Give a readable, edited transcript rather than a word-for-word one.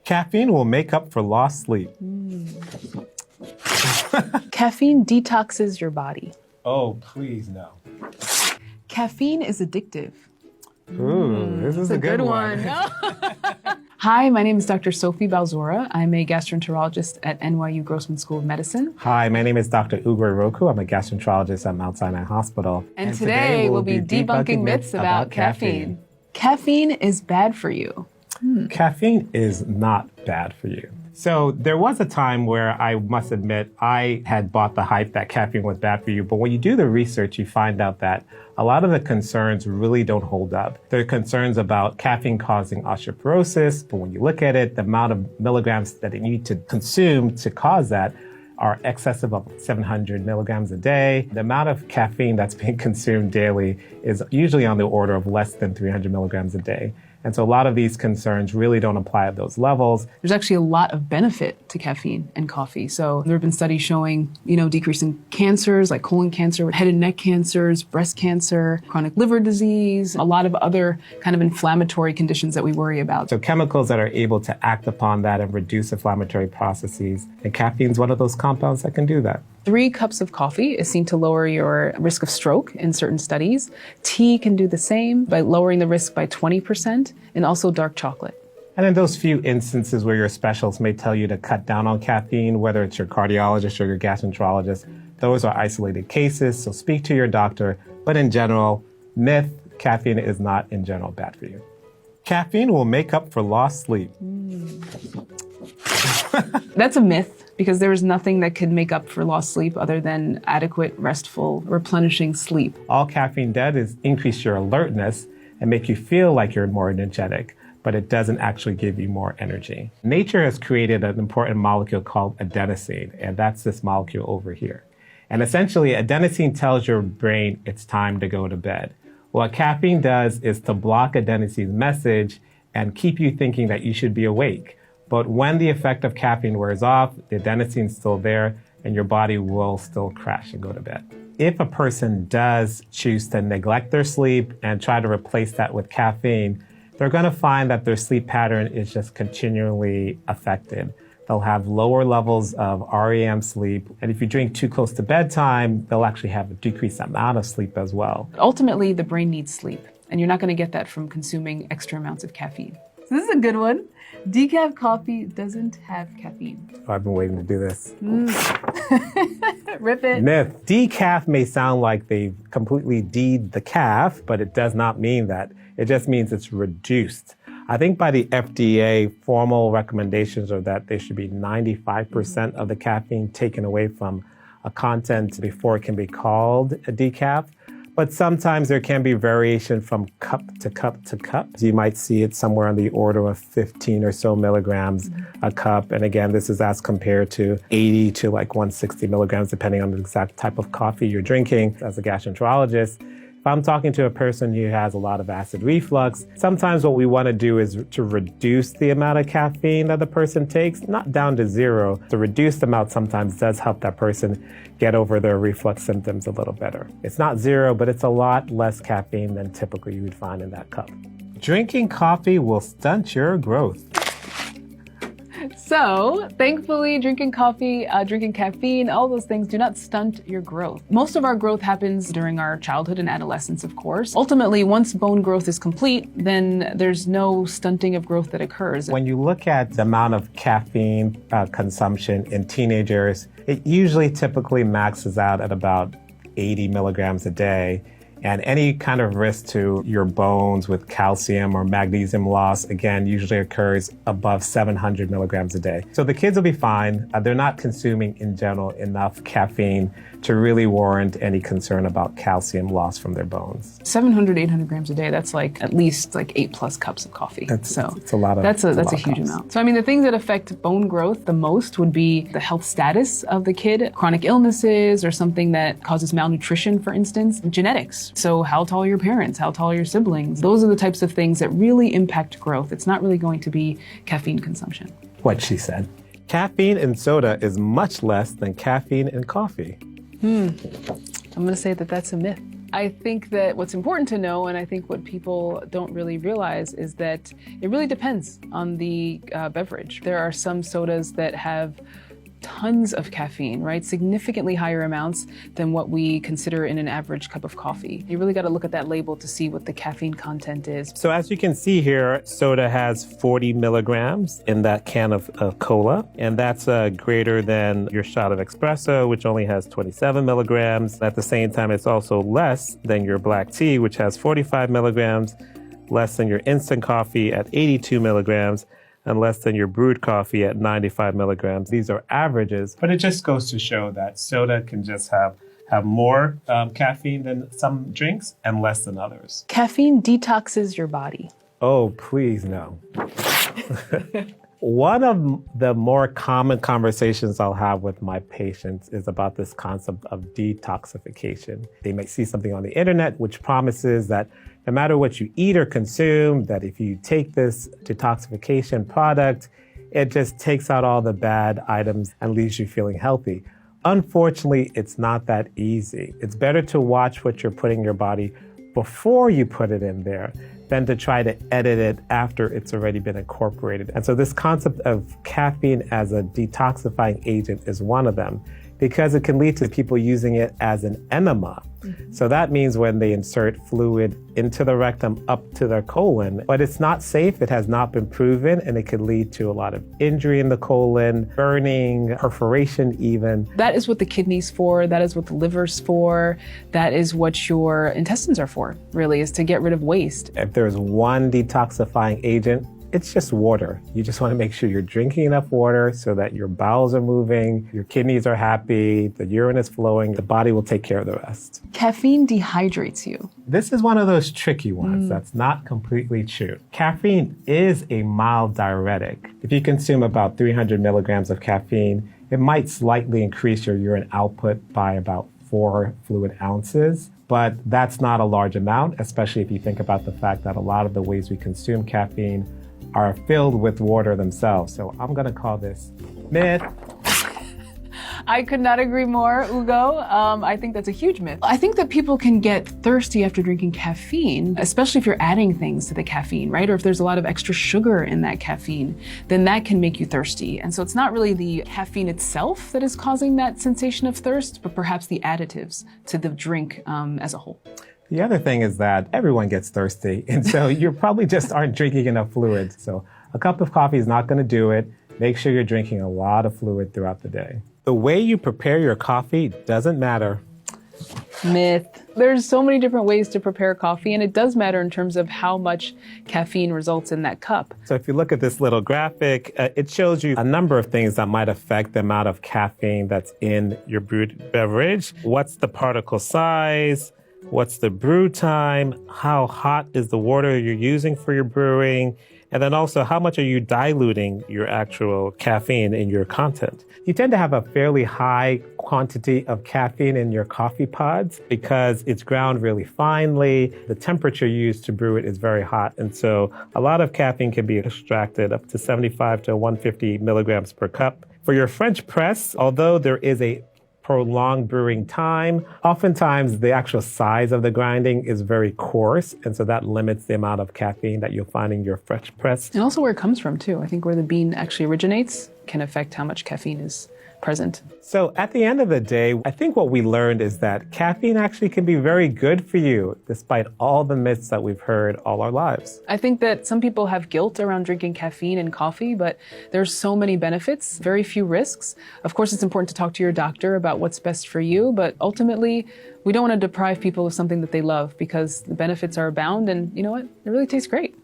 Caffeine will make up for lost sleep. Caffeine detoxes your body. Oh, please no. Caffeine is addictive. Ooh, this is a good one. Hi, my name is Dr. Sophie Balzora. I'm a gastroenterologist at NYU Grossman School of Medicine. Hi, my name is Dr. Ugwe Roku. I'm a gastroenterologist at Mount Sinai Hospital. And today we'll be debunking myths about caffeine. Caffeine is bad for you. Caffeine is not bad for you. So there was a time where I must admit I had bought the hype that caffeine was bad for you, but when you do the research, you find out that a lot of the concerns really don't hold up. There are concerns about caffeine causing osteoporosis, but when you look at it, the amount of milligrams that you need to consume to cause that are excessive of 700 milligrams a day. The amount of caffeine that's being consumed daily is usually on the order of less than 300 milligrams a day. And so a lot of these concerns really don't apply at those levels. There's actually a lot of benefit to caffeine and coffee. So there have been studies showing, decreasing cancers like colon cancer, head and neck cancers, breast cancer, chronic liver disease, a lot of other kind of inflammatory conditions that we worry about. So chemicals that are able to act upon that and reduce inflammatory processes. And caffeine is one of those compounds that can do that. 3 cups of coffee is seen to lower your risk of stroke in certain studies. Tea can do the same by lowering the risk by 20%, and also dark chocolate. And in those few instances where your specialist may tell you to cut down on caffeine, whether it's your cardiologist or your gastroenterologist, those are isolated cases, so speak to your doctor. But in general, myth, caffeine is not in general bad for you. Caffeine will make up for lost sleep. That's a myth, because there is nothing that could make up for lost sleep other than adequate, restful, replenishing sleep. All caffeine does is increase your alertness and make you feel like you're more energetic, but it doesn't actually give you more energy. Nature has created an important molecule called adenosine, and that's this molecule over here. And essentially, adenosine tells your brain it's time to go to bed. What caffeine does is to block adenosine's message and keep you thinking that you should be awake. But when the effect of caffeine wears off, the adenosine's still there, and your body will still crash and go to bed. If a person does choose to neglect their sleep and try to replace that with caffeine, they're going to find that their sleep pattern is just continually affected. They'll have lower levels of REM sleep, and if you drink too close to bedtime, they'll actually have a decreased amount of sleep as well. Ultimately, the brain needs sleep, and you're not going to get that from consuming extra amounts of caffeine. So this is a good one. Decaf coffee doesn't have caffeine. Oh, I've been waiting to do this. Rip it. Myth. Decaf may sound like they've completely D'd the calf, but it does not mean that. It just means it's reduced. I think by the FDA, formal recommendations are that there should be 95% of the caffeine taken away from a content before it can be called a decaf. But sometimes there can be variation from cup to cup to cup. You might see it somewhere on the order of 15 or so milligrams a cup. And again, this is as compared to 80 to like 160 milligrams, depending on the exact type of coffee you're drinking. As a gastroenterologist, if I'm talking to a person who has a lot of acid reflux, sometimes what we want to do is to reduce the amount of caffeine that the person takes, not down to zero. The reduced amount sometimes does help that person get over their reflux symptoms a little better. It's not zero, but it's a lot less caffeine than typically you would find in that cup. Drinking coffee will stunt your growth. So, thankfully, drinking coffee, drinking caffeine, all those things do not stunt your growth. Most of our growth happens during our childhood and adolescence, of course. Ultimately, once bone growth is complete, then there's no stunting of growth that occurs. When you look at the amount of caffeine consumption in teenagers, it usually typically maxes out at about 80 milligrams a day. And any kind of risk to your bones with calcium or magnesium loss, again, usually occurs above 700 milligrams a day. So the kids will be fine. They're not consuming, in general, enough caffeine to really warrant any concern about calcium loss from their bones. 700, 800 grams a day, that's like at least like 8+ cups of coffee. It's a lot of That's a huge amount. So I mean, the things that affect bone growth the most would be the health status of the kid, chronic illnesses, or something that causes malnutrition, for instance, genetics. So how tall are your parents? How tall are your siblings? Those are the types of things that really impact growth. It's not really going to be caffeine consumption. What she said. Caffeine in soda is much less than caffeine in coffee. I'm going to say that that's a myth. I think that what's important to know, and I think what people don't really realize, is that it really depends on the beverage. There are some sodas that have tons of caffeine, right? Significantly higher amounts than what we consider in an average cup of coffee. You really got to look at that label to see what the caffeine content is. So as you can see here, soda has 40 milligrams in that can of cola, and that's greater than your shot of espresso, which only has 27 milligrams. At the same time, it's also less than your black tea, which has 45 milligrams, less than your instant coffee at 82 milligrams, and less than your brewed coffee at 95 milligrams. These are averages, but it just goes to show that soda can just have more caffeine than some drinks and less than others. Caffeine detoxes your body. Oh, please no. One of the more common conversations I'll have with my patients is about this concept of detoxification. They might see something on the internet which promises that no matter what you eat or consume, that if you take this detoxification product, it just takes out all the bad items and leaves you feeling healthy. Unfortunately, it's not that easy. It's better to watch what you're putting in your body before you put it in there than to try to edit it after it's already been incorporated. And so this concept of caffeine as a detoxifying agent is one of them, because it can lead to people using it as an enema. So that means when they insert fluid into the rectum up to their colon, but it's not safe, it has not been proven, and it could lead to a lot of injury in the colon, burning, perforation even. That is what the kidney's for, that is what the liver's for, that is what your intestines are for, really, is to get rid of waste. If there's one detoxifying agent, it's just water. You just want to make sure you're drinking enough water so that your bowels are moving, your kidneys are happy, the urine is flowing, the body will take care of the rest. Caffeine dehydrates you. This is one of those tricky ones that's not completely true. Caffeine is a mild diuretic. If you consume about 300 milligrams of caffeine, it might slightly increase your urine output by about 4 fluid ounces. But that's not a large amount, especially if you think about the fact that a lot of the ways we consume caffeine are filled with water themselves. So I'm gonna call this myth. I could not agree more, Ugo. I think that's a huge myth. I think that people can get thirsty after drinking caffeine, especially if you're adding things to the caffeine, right? Or if there's a lot of extra sugar in that caffeine, then that can make you thirsty. And so it's not really the caffeine itself that is causing that sensation of thirst, but perhaps the additives to the drink as a whole. The other thing is that everyone gets thirsty, and so you probably just aren't drinking enough fluid. So a cup of coffee is not going to do it. Make sure you're drinking a lot of fluid throughout the day. The way you prepare your coffee doesn't matter. Myth. There's so many different ways to prepare coffee, and it does matter in terms of how much caffeine results in that cup. So if you look at this little graphic, it shows you a number of things that might affect the amount of caffeine that's in your brewed beverage. What's the particle size? What's the brew time? How hot is the water you're using for your brewing? And then also, how much are you diluting your actual caffeine in your content? You tend to have a fairly high quantity of caffeine in your coffee pods because it's ground really finely. The temperature used to brew it is very hot. And so a lot of caffeine can be extracted up to 75 to 150 milligrams per cup. For your French press, although there is a prolonged brewing time, oftentimes the actual size of the grinding is very coarse, and so that limits the amount of caffeine that you'll find in your French press. And also where it comes from too. I think where the bean actually originates can affect how much caffeine is present. So at the end of the day, I think what we learned is that caffeine actually can be very good for you, despite all the myths that we've heard all our lives. I think that some people have guilt around drinking caffeine and coffee, but there's so many benefits, very few risks. Of course, it's important to talk to your doctor about what's best for you, but ultimately, we don't want to deprive people of something that they love because the benefits are abound, and you know what? It really tastes great.